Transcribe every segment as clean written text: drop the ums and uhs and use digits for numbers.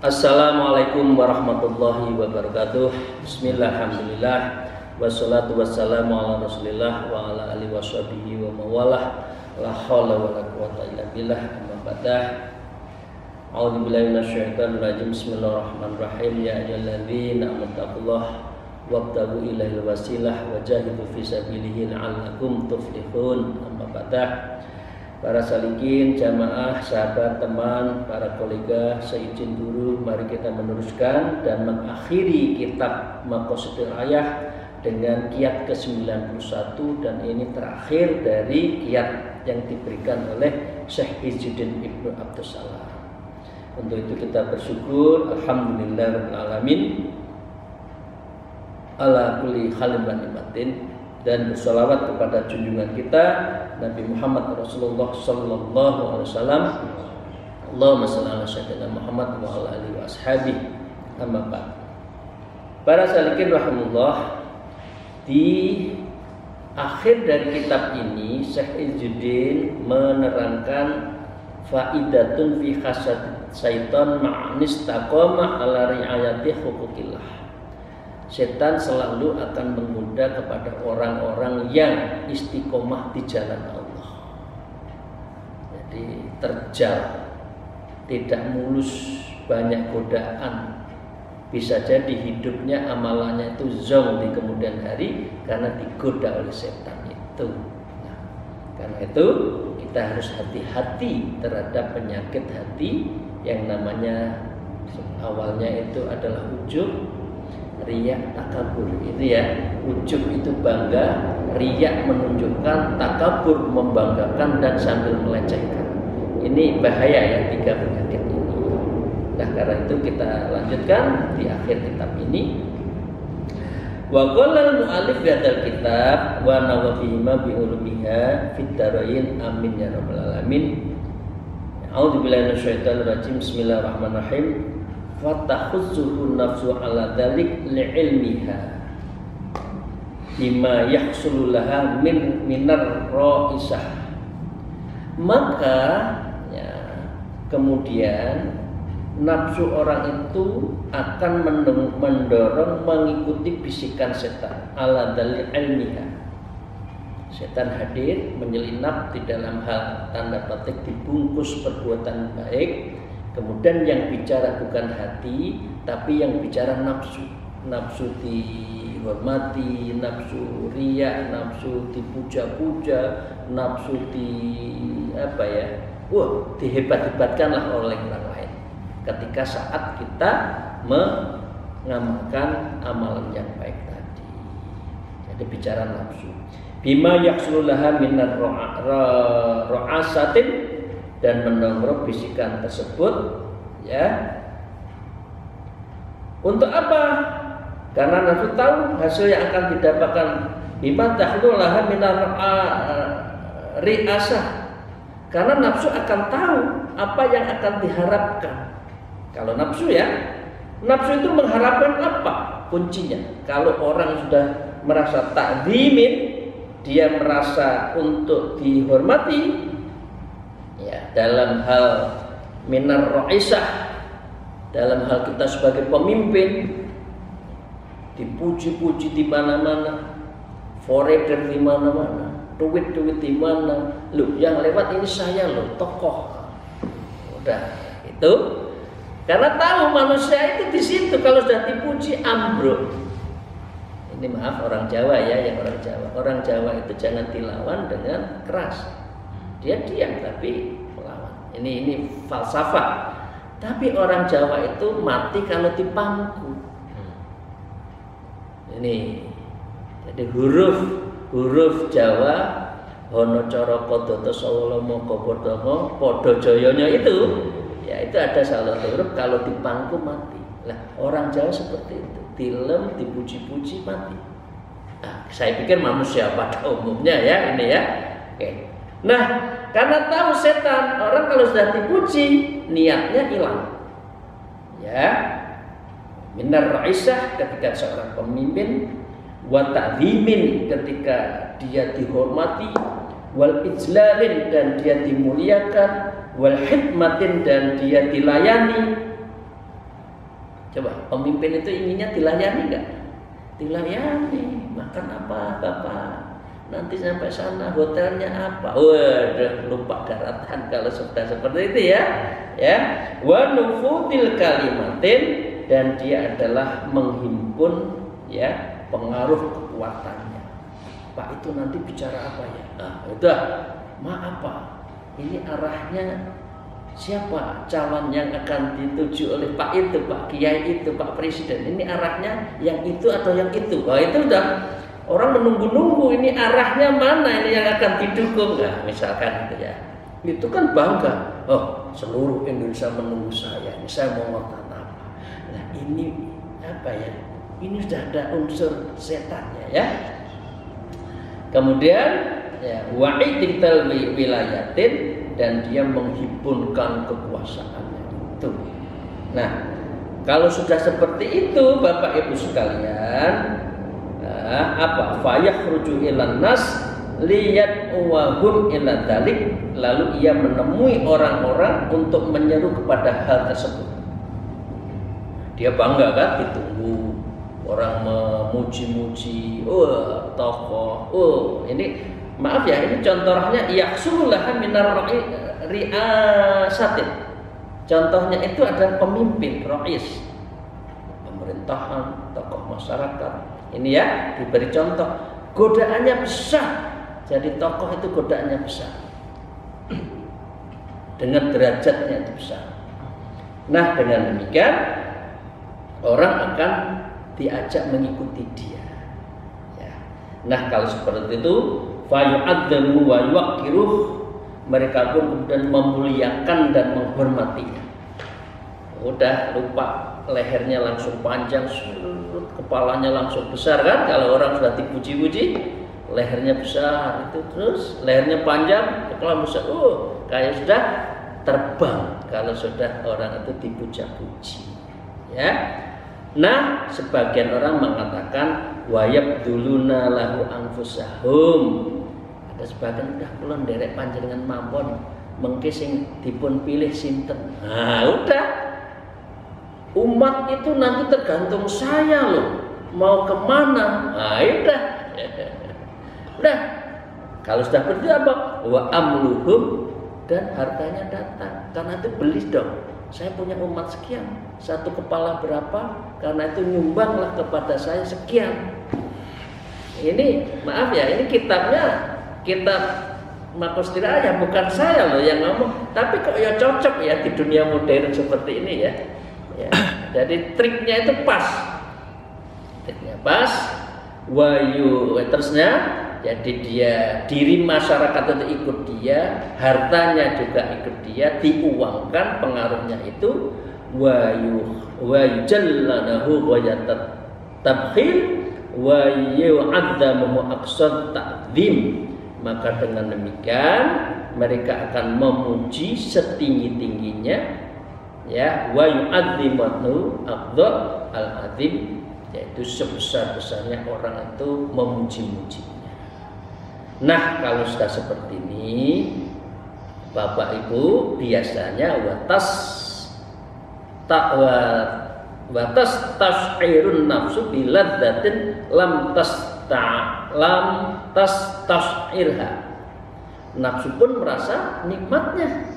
Assalamualaikum warahmatullahi wabarakatuh. Bismillah, alhamdulillah, wassalatu wassalamu ala rasulillah wa ala alihi washabihi wa mawalah. La hawla wa la quwata illa billah. Amma ba'dah. A'udzu billahi minasyaitonir rajim. Bismillahirrahmanirrahim. Ya ayyuhalladzina amanu taqullaha wabtaghu ilaihil wasilah wajahidu fi sabilihi la'allakum tuflihun. Amma ba'dah. Para salikin, jamaah, sahabat, teman, para kolega, seizin guru, mari kita meneruskan dan mengakhiri kitab Maqasidul Ghayah dengan kiat ke-91, dan ini terakhir dari kiat yang diberikan oleh Syekh Izzuddin Ibnu Abdussalam. Untuk itu kita bersyukur, alhamdulillahirabbil alamin ala kulli halin wa ni'matin, dan bersolawat kepada junjungan kita Nabi Muhammad Rasulullah Sallallahu Alaihi Wasallam. Allahumma shalli ala sayyidina Muhammad wa ala alihi wa ashabihi. Amma ba'd. Para salikin rahimullah, di akhir dari kitab ini Syekh Izzuddin menerangkan faidatun fi khasad syaitan ma'anis taqama ala riayati huquqillah. Setan selalu akan menggoda kepada orang-orang yang istiqomah di jalan Allah. Jadi terjal, tidak mulus, banyak godaan. Bisa jadi hidupnya amalannya itu zong di kemudian hari karena digoda oleh setan itu. Nah, karena itu kita harus hati-hati terhadap penyakit hati yang namanya awalnya itu adalah ujub, riya, takabur. Itu ya, ujub itu bangga, riya menunjukkan, takabur membanggakan dan sambil melecehkan. Ini bahaya ya, tiga penyakit ini. Nah, karena itu kita lanjutkan di akhir kitab ini. Wa qala al-mu'allif fi hadzal kitab wa nawafihima bi ulumiha fid darain amin ya rabbal alamin. A'udzu billahi minasyaitonir rajim. Bismillahirrahmanirrahim. Fatahuzzuhu nafsu ala dzalik li'ilmiha bima yahsulu laha minar ra'isah. Maka ya, kemudian nafsu orang itu akan mendorong mengikuti bisikan setan ala dzalik ilmiha. Setan hadir menyelinap di dalam hal tanda petik dibungkus perbuatan baik. Kemudian yang bicara bukan hati, tapi yang bicara nafsu. Nafsu dihormati, nafsu riya, nafsu dipuja-puja, nafsu dihebat-hebatkanlah oleh orang lain. Ketika saat kita mengamalkan amalan yang baik tadi. Jadi bicara nafsu. Bima yaksululaha minar ro'asatin, dan menongkrong bisikan tersebut ya. Untuk apa? Karena nafsu tahu hasil yang akan didapatkan. Bima tahlulaha minar riasah, karena nafsu akan tahu apa yang akan diharapkan. Kalau nafsu ya, nafsu itu mengharapkan apa? Kuncinya, kalau orang sudah merasa takzimin, dia merasa untuk dihormati ya, dalam hal minar ra'isah, dalam hal kita sebagai pemimpin dipuji-puji di mana-mana, foreigner di mana-mana, duit di mana, loh yang lewat ini saya loh, tokoh. Udah itu, karena tahu manusia itu di situ kalau sudah dipuji ambruk. Ini maaf orang Jawa ya, yang orang Jawa. Orang Jawa itu jangan dilawan dengan keras. Dia diam tapi melawan. Ini falsafah. Tapi orang Jawa itu mati kalau dipangku. Ini jadi huruf Jawa hono cara padha sawalama kapadha padha jayanya itu ya, itu ada salah satu huruf kalau dipangku mati. Lah orang Jawa seperti itu, dilem dipuji-puji mati. Nah, Saya pikir manusia pada umumnya ya ini ya. Oke. Nah, karena tahu setan, orang kalau sudah dipuji niatnya hilang. Ya. Minar raisah ketika seorang pemimpin, wa ta'zimin ketika dia dihormati, wal ijlalin dan dia dimuliakan, wal khidmatin dan dia dilayani. Coba pemimpin itu inginnya dilayani enggak? Dilayani. Makan apa Bapak? Nanti sampai sana hotelnya apa? Waduh, lupa daratan kalau sudah seperti itu ya. Ya, wa nufudil kalimatin dan dia adalah menghimpun ya pengaruh kekuatannya. Pak itu nanti bicara apa ya? Nah, udah, maaf Pak. Ini arahnya siapa calon yang akan dituju oleh Pak itu, Pak Kiai itu, Pak Presiden? Ini arahnya yang itu atau yang itu? Wah, itu udah orang menunggu-nunggu ini arahnya mana ini yang akan didukung. Nah, misalkan itu ya. Itu kan bangga. Oh, seluruh Indonesia menunggu saya. Ini saya mau ngotot apa? Nah, ini apa ya? Ini sudah ada unsur setannya ya. Kemudian ya wa'idital wilayatin dan dia menghimpunkan kekuasaannya itu. Nah, kalau sudah seperti itu Bapak Ibu sekalian, apa? Fayakhruju ilan nas liyad'uwahum ila dzalik, lalu ia menemui orang-orang untuk menyeru kepada hal tersebut. Dia bangga kan, ditunggu orang memuji-muji, oh tokoh, oh ini maaf ya, ini contohnya yaksulaha minar ri'asatin. Contohnya itu adalah pemimpin, rais, pemerintahan, tokoh masyarakat. Ini ya diberi contoh, godaannya besar. Jadi tokoh itu godaannya besar, dengan derajatnya itu besar. Nah dengan demikian orang akan diajak mengikuti dia. Ya. Nah kalau seperti itu, fayu'adzamu wa yuqqiruh, mereka pun kemudian memuliakan dan menghormatinya. Udah lupa lehernya langsung panjang, kepalanya langsung besar kan? Kalau orang sudah dipuji-puji, lehernya besar itu, terus lehernya panjang, kepala besar, kayak sudah terbang kalau sudah orang itu dipuja-puji. Ya. Nah, sebagian orang mengatakan wayab duluna lahu anfusahum. Ada sebagian udah kula nderek panjenengan mawon, mengke sing dipun pilih sinten. Nah, udah. Umat itu nanti tergantung saya loh, mau kemana? Nah, udah. Udah. Kalau sudah seperti apa? Wa amluhum, dan hartanya datang. Karena itu beli dong. Saya punya umat sekian, satu kepala berapa? Karena itu nyumbanglah kepada saya sekian. Ini maaf ya, ini kitabnya kitab Markus Tiraya, bukan saya loh yang ngomong. Tapi kok ya cocok ya di dunia modern seperti ini ya. Ya. Jadi triknya itu pas. Triknya pas. Wayu terusnya. Jadi dia diri masyarakat itu ikut dia, hartanya juga ikut dia, diuangkan pengaruhnya itu wa yujallanahu wa yatabkhil wa yu'adzamu aqsad ta'zim. Maka dengan demikian mereka akan memuji setinggi-tingginya ya, wa yu'adzimatu aqdha al-azim, yaitu sebesar-besarnya orang itu memuji-muji. Nah kalau sudah seperti ini Bapak Ibu biasanya watas tas'irun nafsu biladzatin lam tas'irha. Nafsu pun merasa nikmatnya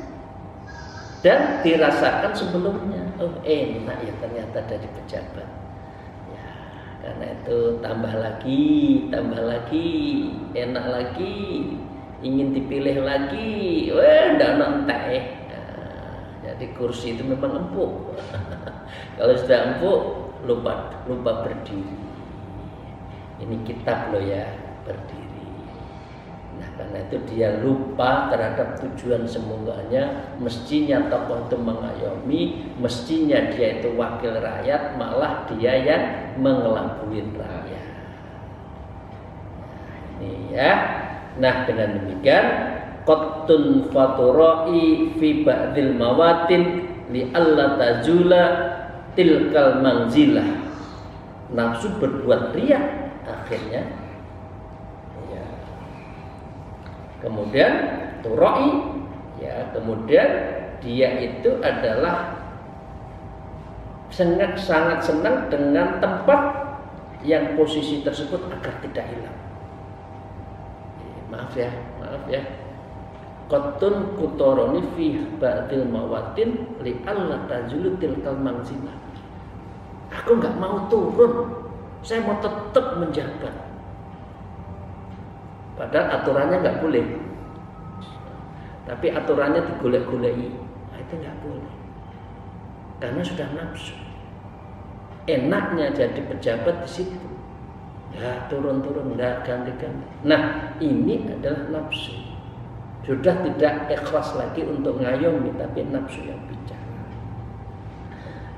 dan dirasakan sebelumnya. Oh enak ya ternyata dari pejabat. Karena itu tambah lagi, enak lagi, ingin dipilih lagi, ndak nontek. Nah, jadi kursi itu memang empuk. Kalau sudah empuk, lupa berdiri. Ini kitab loh ya, berdiri. Nah karena itu dia lupa terhadap tujuan semuanya. Mestinya tokoh itu mengayomi, mestinya dia itu wakil rakyat, malah dia yang mengelabui rakyat. Nih ya. Nah, dengan demikian qattun faturai fi ba'dil mawatin li alla tazula tilkal manzilah. Nafsu berbuat riya akhirnya ya. Kemudian turai ya, kemudian dia itu adalah sangat senang dengan tempat yang posisi tersebut agar tidak hilang. Maaf ya. Qattun kutoroni fi ba'dil mawatin li alla tazulu tilkal manzilah. Aku nggak mau turun, saya mau tetap menjabat. Padahal aturannya nggak boleh. Tapi aturannya digolek-goleki. Nah, itu nggak boleh. Karena sudah nafsu. Enaknya jadi pejabat di situ. Ya turun-turun, nggak ganti-ganti. Nah, ini adalah nafsu. Sudah tidak ikhlas lagi untuk ngayomi, tapi nafsu yang bicara.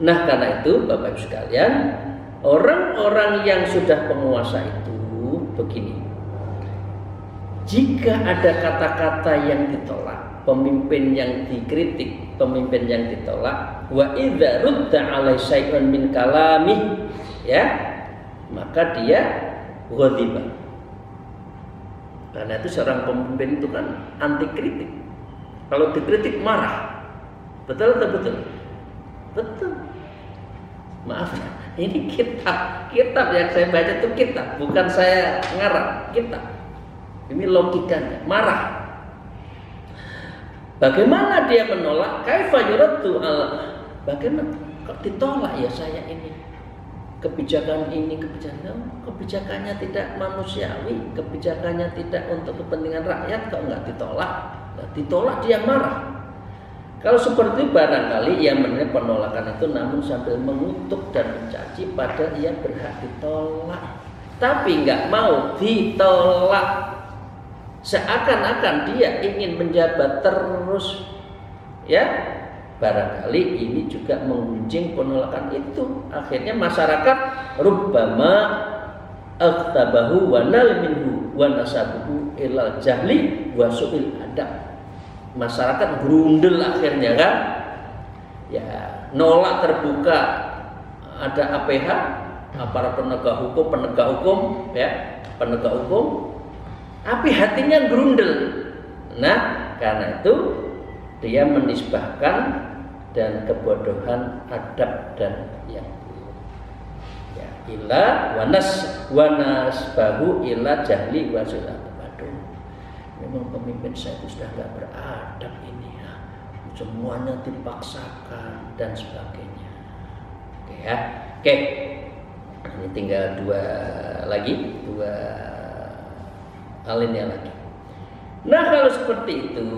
Nah, karena itu Bapak Ibu sekalian, orang-orang yang sudah penguasa itu begini. Jika ada kata-kata yang ditolak, pemimpin yang dikritik, pemimpin yang ditolak, wa idza rudda alai syai'un min kalami, ya, maka dia ghadiba. Karena itu seorang pemimpin itu kan anti kritik. Kalau dikritik marah. Betul atau betul? Betul. Maaf, ini kitab yang saya baca itu kitab, bukan saya ngarang, kitab. Ini logikanya, marah. Bagaimana dia menolak? Kaifa yuraddu ala? Bagaimana kok ditolak ya saya ini? Kebijakan ini, kebijakannya tidak manusiawi, kebijakannya tidak untuk kepentingan rakyat, kok enggak ditolak? Nah, ditolak dia marah. Kalau seperti barangkali ia menilai penolakan itu namun sambil mengutuk dan mencaci, padahal ia berhak ditolak. Tapi enggak mau ditolak. Seakan-akan dia ingin menjabat terus, ya. Barangkali ini juga menggunjing penolakan itu. Akhirnya masyarakat rubbama akhtabahu wa nal minhu wa nasabuhu ilal jahli wa su'il adab. Masyarakat grundel akhirnya kan, ya, nolak terbuka. Ada APH, aparat penegak hukum, ya, penegak hukum. Tapi hatinya grundel. Nah, karena itu dia menisbahkan dan kebodohan adab dan yang buruk. Ya, ila wanas bahu ila jahli wasulah. Aduh, memang pemimpin saya itu sudah nggak beradab ini ya. Semuanya dipaksakan dan sebagainya. Oke ya. Oke. Ini tinggal dua alinea lagi. Nah, kalau seperti itu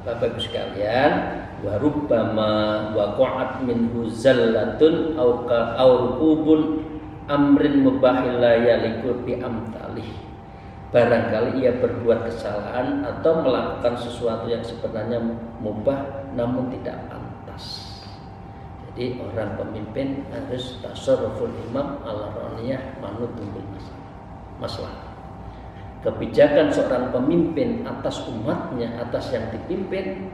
Bapak Ibu sekalian, wa rubbama waqa'at minhu zallatun aw rukubun amrin mubahil la yaliku bi amtalih. Barangkali ia berbuat kesalahan atau melakukan sesuatu yang sebenarnya mubah namun tidak pantas. Jadi orang pemimpin harus tasarruful imam ala raniyah manutun bil masalah. Kebijakan seorang pemimpin atas umatnya, atas yang dipimpin,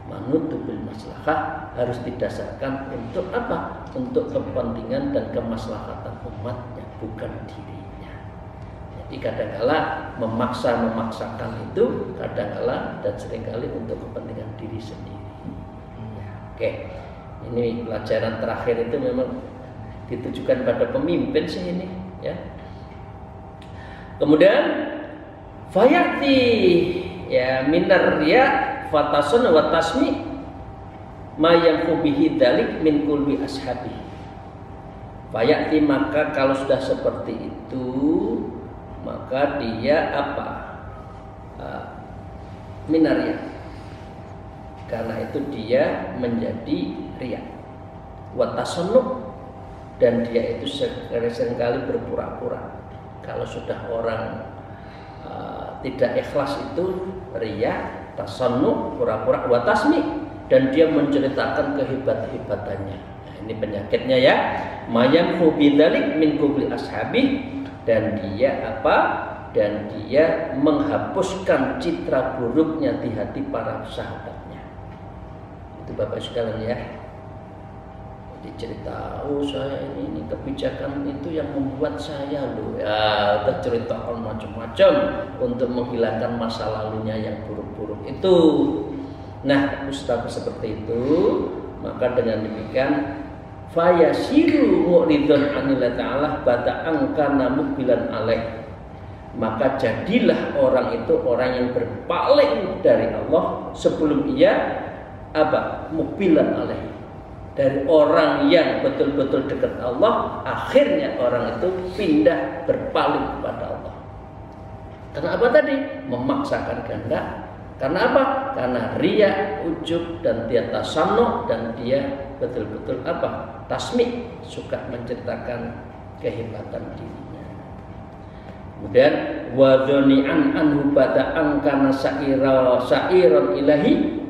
manutubil maslahah, harus didasarkan untuk apa? Untuk kepentingan dan kemaslahatan umatnya, bukan dirinya. Jadi kadang-kala memaksakan itu, kadang-kala dan seringkali untuk kepentingan diri sendiri. Oke, ini pelajaran terakhir itu memang ditujukan pada pemimpin sih ini, ya. Kemudian fayati ya minar riya fatasun wa tasmi ma yanqu bihi dzalik min kulbi ashabi. Fayati, maka kalau sudah seperti itu maka dia apa? Minar riya. Karena itu dia menjadi riya. Wa tasannu, dan dia itu seringkali berpura-pura. Kalau sudah orang tidak ikhlas itu riya, tasannu, pura-pura, wa tasmi, dan dia menceritakan kehebat-hebatannya. Nah, ini penyakitnya ya. Mayam bidzalik min kubli ashabi, dan dia apa? dan dia menghapuskan citra buruknya di hati para sahabatnya. Itu Bapak sekalian ya. Dicerita, oh saya ini kebijakan itu yang membuat saya loh ya, terceritakan macam-macam untuk menghilangkan masa lalunya yang buruk-buruk itu. Nah, ustaz seperti itu, maka dengan demikian fayasiru mu'ridun anillah ta'ala bada'an kana muqbilan alaih, maka jadilah orang itu orang yang berpaling dari Allah sebelum ia muqbilan alaih, dari orang yang betul-betul dekat Allah, akhirnya orang itu pindah berpaling kepada Allah. Karena apa tadi? Memaksakan kehendak. Karena apa? Karena riya, ujub, dan dia tasannuh, dan dia betul-betul tasmi', suka menceritakan kehebatan dirinya. Kemudian wadhoni'an anhu bada'an kana sa'iran ilahi.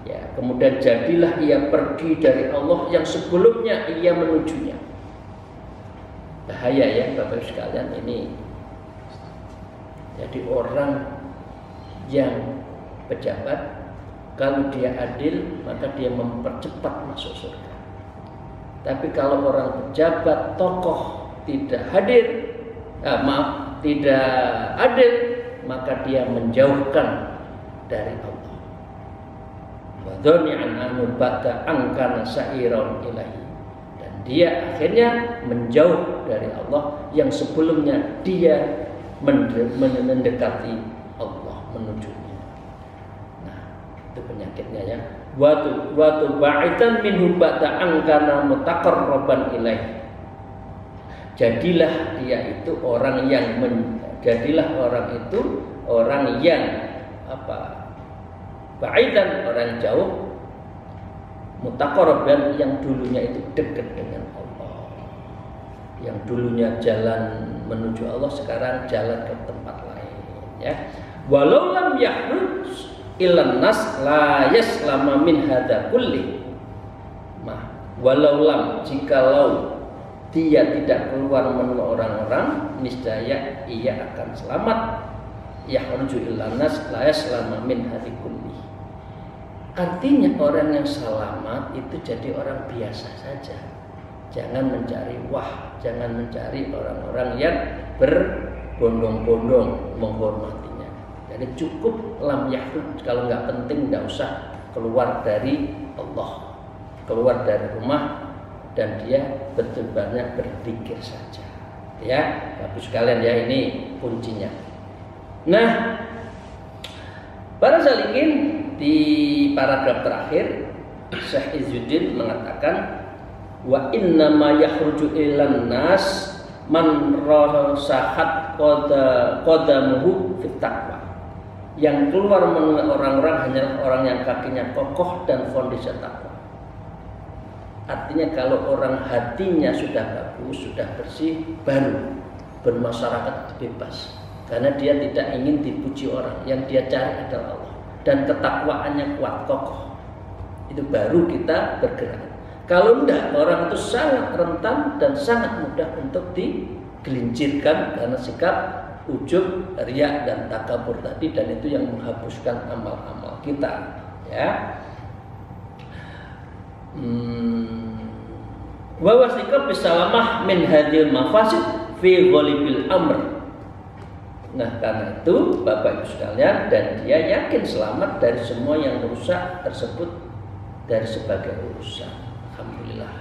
Ya, kemudian jadilah ia pergi dari Allah yang sebelumnya ia menujunya. Bahaya ya Bapak sekalian ini. Jadi orang yang pejabat, kalau dia adil maka dia mempercepat masuk surga. Tapi kalau orang pejabat, tokoh tidak hadir, tidak adil, maka dia menjauhkan dari Allah. Wadhoni'an anhu bada'an kana sa'iran ilahi, dan dia akhirnya menjauh dari Allah yang sebelumnya dia mendekati Allah, menujunya. Nah, itu penyakitnya ya. Watu ba'itan minhu bada'an kana mutaqarraban ilahi. Jadilah dia itu orang yang ba'idan, orang jauh, mutaqarraban, yang dulunya itu dekat dengan Allah. Yang dulunya jalan menuju Allah, sekarang jalan ke tempat lain ya. Walau lam yakhruj ilan nas la yaslama min hadza kulli. Walau lam, jikalau dia tidak keluar menolong orang-orang, niscaya ia akan selamat. Yakhruju ilan nas la yaslama min hadza kulli. Artinya orang yang selamat itu jadi orang biasa saja. Jangan mencari jangan mencari orang-orang yang berbondong-bondong menghormatinya. Jadi cukup lam yakhruj, kalau nggak penting nggak usah keluar dari Allah, keluar dari rumah, dan dia betul-betul berzikir saja. Ya, Bapak sekalian ya, ini kuncinya. Nah, para salikin di paragraf terakhir Syekh Izzuddin mengatakan wa inna ma yakhruju ilan nas man rasahat qadamuhu fit taqwa. Yang keluar menuju orang-orang hanyalah orang yang kakinya kokoh dan fondasi takwa. Artinya kalau orang hatinya sudah bagus, sudah bersih, baru bermasyarakat bebas. Karena dia tidak ingin dipuji orang, yang dia cari adalah Allah. Dan ketakwaannya kuat, kokoh. Itu baru kita bergerak. Kalau enggak, orang itu sangat rentan dan sangat mudah untuk digelincirkan karena sikap ujub, riya, dan takabur tadi, dan itu yang menghapuskan amal-amal kita. Ya. Wa wasiqab bisalamah min hadhil mafasid fi ghalibil amr. Nah, karena itu Bapak Ibu sekalian, dan dia yakin selamat dari semua yang rusak tersebut dari sebagai urusan. Alhamdulillah.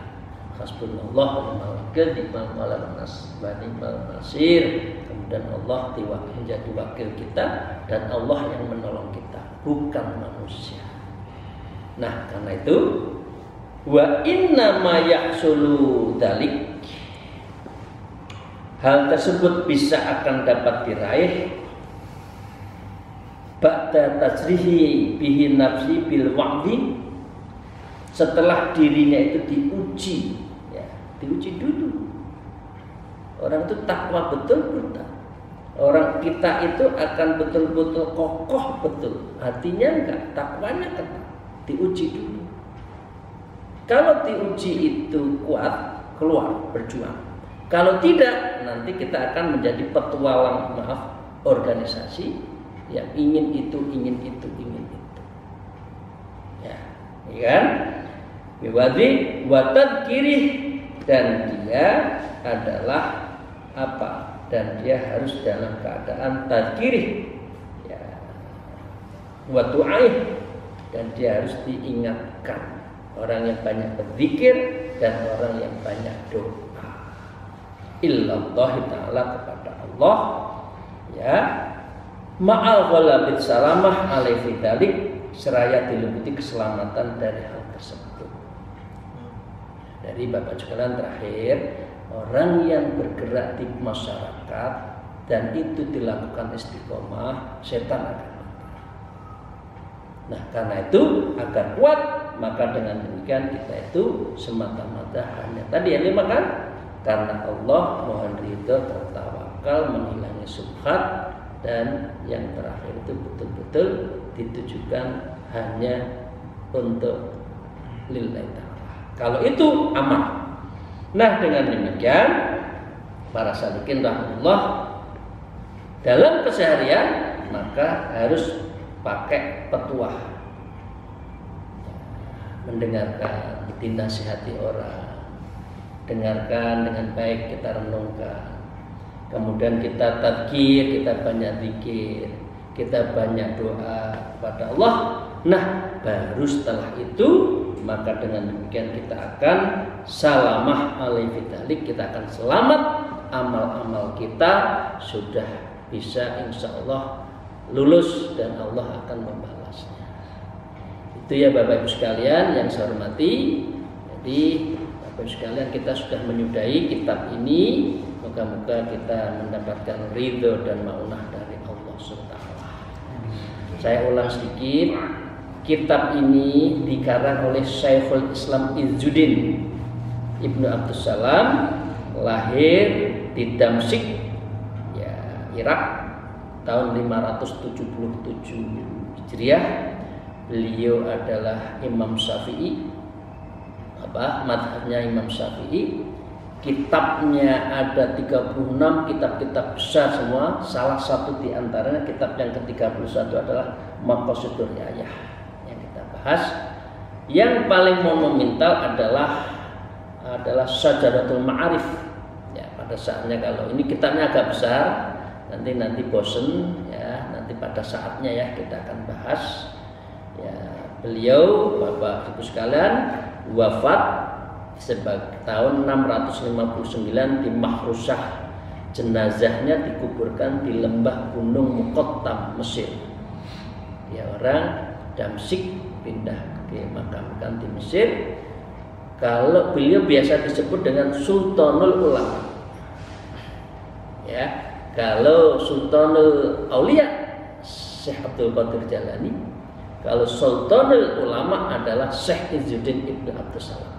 Hasbunallah wa ni'mal wakil, ni'mal maulah wa ni'mal nasir. Kemudian Allah menjadi wakil kita dan Allah yang menolong kita, bukan manusia. Nah, karena itu wa inna ma yahsulu dalik, hal tersebut bisa akan dapat diraih ba'da tajrihi bihi nafsi bil wa'di, setelah dirinya itu diuji, ya, diuji dulu. Orang itu takwa betul-betul. Orang kita itu akan betul-betul kokoh betul, hatinya enggak, takwanya kan diuji dulu. Kalau diuji itu kuat, keluar berjuang. Kalau tidak, nanti kita akan menjadi petualang, organisasi yang ingin itu. Ya, kan? Biwadhi wa tadhkirih, dan dia adalah apa? Dan dia harus dalam keadaan tadhkirih. Ya. Wa tu'aih, dan dia harus diingatkan. Orang yang banyak berzikir dan orang yang banyak doa. Illallah ta'ala, kepada Allah, ya. Ma'al ghalabit salamah alaihi dzalik, seraya diliputi keselamatan dari hal tersebut. Dari Bapak sekalian, terakhir, orang yang bergerak di masyarakat dan itu dilakukan istiqomah, setan akan mati. Nah, karena itu agar kuat, maka dengan demikian kita itu semata-mata hanya tadi yang 5 kan, karena Allah, mohon ridho, tertawakal, menghilangi syubhat, dan yang terakhir itu betul-betul ditujukan hanya untuk lillahi ta'ala. Kalau itu aman. Nah, dengan demikian para salikin rahmatullah dalam keseharian maka harus pakai petuah, mendengarkan, dinasihati orang, dengarkan dengan baik, kita renungkan, kemudian kita tadzkir, kita banyak zikir, kita banyak doa kepada Allah. Nah, baru setelah itu maka dengan demikian kita akan salamah alaihi dzalik, kita akan selamat, amal-amal kita sudah bisa insya Allah lulus dan Allah akan membalasnya. Itu ya Bapak Ibu sekalian yang saya hormati. Jadi Bapak Ibu sekalian, kita sudah menyudahi kitab ini. Moga-moga kita mendapatkan ridho dan maunah dari Allah SWT. Saya ulang sedikit. Kitab ini dikarang oleh Syekhul Islam Izzuddin Ibnu Abdussalam, lahir di Damsyik, ya, Irak, tahun 577 Hijriah. Beliau adalah Imam Syafi'i, madhabnya Imam Syafi'i. Kitabnya ada 36 kitab-kitab besar semua. Salah satu di antaranya kitab yang ke-31 adalah Maqasidur Riyayah. Yang paling monumental adalah Syajaratul Ma'arif. Ya, pada saatnya, kalau ini kitabnya agak besar, nanti bosen ya, nanti pada saatnya ya kita akan bahas. Ya, beliau Bapak Ibu sekalian wafat sebagai tahun 659 di Mahrusah. Jenazahnya dikuburkan di lembah Gunung Muqattam, Mesir. Dia orang Damsyik, pindah dimakamkan di Mesir. Kalau beliau biasa disebut dengan Sultanul Ulama. Ya, kalau Sultanul Aulia Syekh Abdul Qadir Jalani, kalau Sultanul Ulama adalah Syekh Izzuddin Ibnu Abdussalam.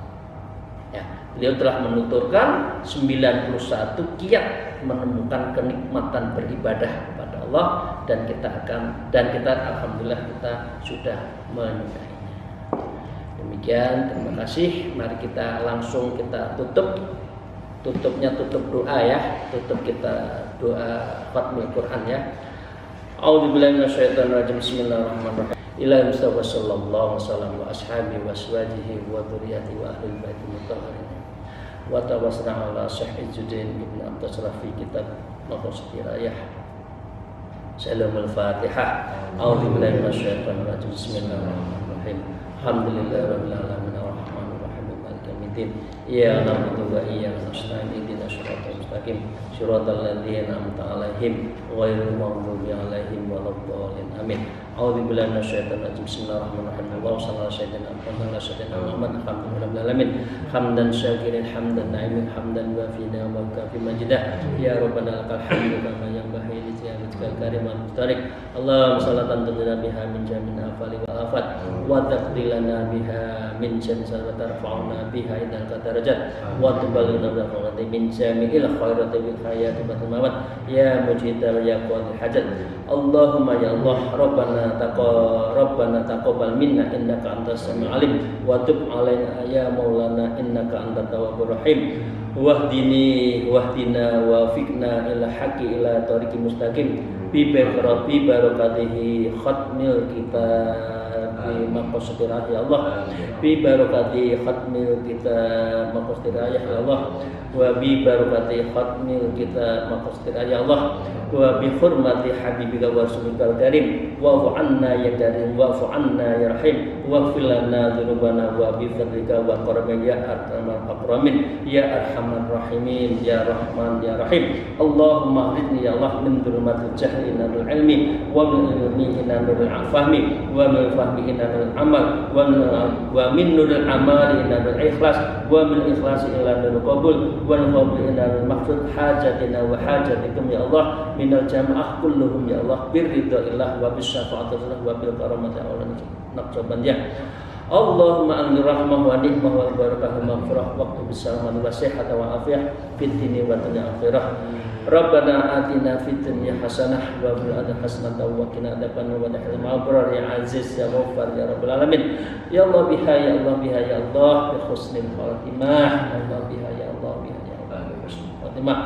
Ya, beliau telah menuturkan 91 kiat menemukan kenikmatan beribadah kepada Allah, dan kita alhamdulillah kita sudah menyudahinya. Demikian, terima kasih. Mari kita langsung tutupnya tutup doa ya, tutup kita doa khatmul Quran ya. A'udzubillahi minasyaitonirrajim. Bismillahirrahmanirrahim. Ilahi Mustafa sallallahu alaihi wasallam wa ashabihi wa azwajihi wa dzurriyyati wa ahli baiti mutahharin. Wa tawasna ala Syekh Izzuddin Ibnu Abdussalam fi kitab Maqasidur Riyayah. Salamul Fatihah. A'udzubillahi minasyaitonirrajim. Bismillahirrahmanirrahim. Alhamdulillahirabbil alamin arrahmanir rahim maliki yaumiddin. Iyyaka na'budu wa iyyaka nasta'in ihdinas siratal mustaqim siratal ladzina an'amta 'alaihim ghairil maghdubi 'alaihim waladdallin. Amin. A'udzubillahi minasyaitonir rajim. Bismillahirrahmanirrahim. Allahumma shalli ala sayyidina Muhammad alhamdulillahirabbil alamin hamdan syakirin hamdan na'imin hamdan wa fi ni'mal kafi majidah. Ya rabbana lakal hamdu kama yanbaghi li jalalatikal karimul mustarik. Allahumma shalatan tunzina biha min jami'il afali wal afat wa taqdilana biha min jami'il wa tarfa'una biha idal qadarajat wa tubalina biha min jami'il khairati bil hayati wa mamat. Ya mujidal ya qadil hajat. Allahumma ya Allah Rabbana taqabbal minna innaka antas samiul alim wa tub alaina ya maulana innaka antat tawwabur rahim. wahdina wafiqna ila haqqi ila tariqi mustaqim bi barakatihi khatmil kitab maqasadirah ya Allah bi barakati khatmil kitab maqasadirah ya Allah wa bi barakati khatmil kitab maqasadirah ya Allah wa bi hurmati habibika wa rasulikal karim wa'fu anna ya karim wa'fu anna ya rahim waghfir lana dzunubana wa bi fadlika wa karamika ya arhamar akramin ya arhamar rahimin ya rahman ya rahim Allahumma akhrijni ya Allah min dhulumatil jahli ila ilmi wa min ilmi ila nuril fahmi wa min fahmi ila nuril amal wa min nuril amali ila nuril ikhlas wa min ikhlasi ila nuril qabul wa min qabul ila nuril maghfir hajatina wa hajatikum ya Allah minal jamaah kulluhum ya Allah birridhaillah wa bisyafa'atillah wa bil karamati awlan naqsaban ya Allahumma anzil rahmah wa ni'mah wa barakah wa maghfirah wa qul bisalamati wa sihhata wa afiyah fid dini wa dunya akhirah Rabbana atina fid dunya hasanah wa fil akhirati hasanah wa qina adzabannar wa tahil ma'brar ya aziz ya ghaffar ya rabbal alamin ya Allah biha ya Allah biha ya Allah bi husnil khatimah ya Allah biha ya Allah biha ya Allah bi husnil khatimah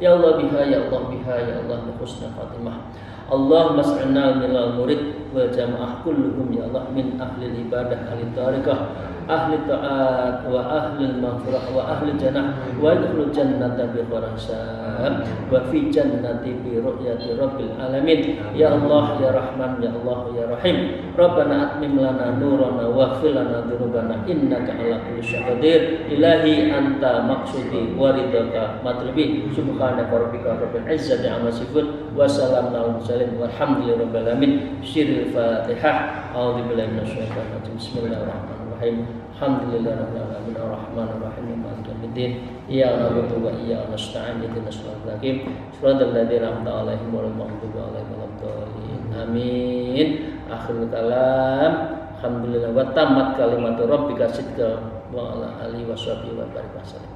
ya Allah biha ya Allah biha ya Allah bi husnil khatimah Allahumma as'inna minal murid wal jamaah kulluhum ya Allah min ahli ibadah ahli tariqah ahli ta'at wa ahli maghfirah wa ahli jannah wa adkhulul jannata bi khairisab wa fi jannati bi ru'yati rabbil alamin ya Allah ya Rahman ya Allah ya Rahim Rabbana atmim lana nurana waghfir lana dzunubana innaka ala kulli syai'in qadir ilahi anta maqsudi wa ridaka matlubi subhanaka rabbika rabbil izzati amma yasifun wa salamun alal mursalin walhamdulillahi rabbil alamin syiril fatihah a'udzu billahi minasyaitonir rajim bismillahirrahmanirrahim alhamdulillahi rabbil alamin arrahmanir rahim maliki yaumiddin iyyaka na'budu wa iyyaka nasta'in ihdinas siratal mustaqim siratal ladzina an'amta 'alaihim ghairil maghdubi 'alaihim waladdallin amin akhirul kalam alhamdulillah wa tamat kalimatu rabbika sidqa wa ala alihi washabihi wa barik wasallam.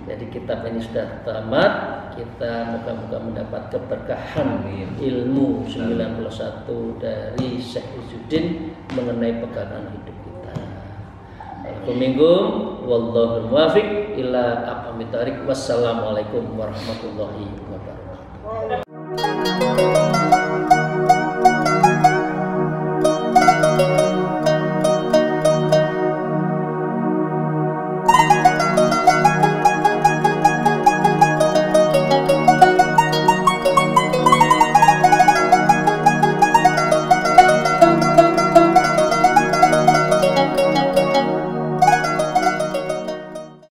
Jadi kitab ini sudah tamat, kita moga-moga mendapat keberkahan ilmu 91 dari Syekh Izzuddin mengenai pegangan hidup kita. Assalamualaikum wallahul muwaffiq ila aqwamit thariq. Wassalamualaikum warahmatullahi wabarakatuh.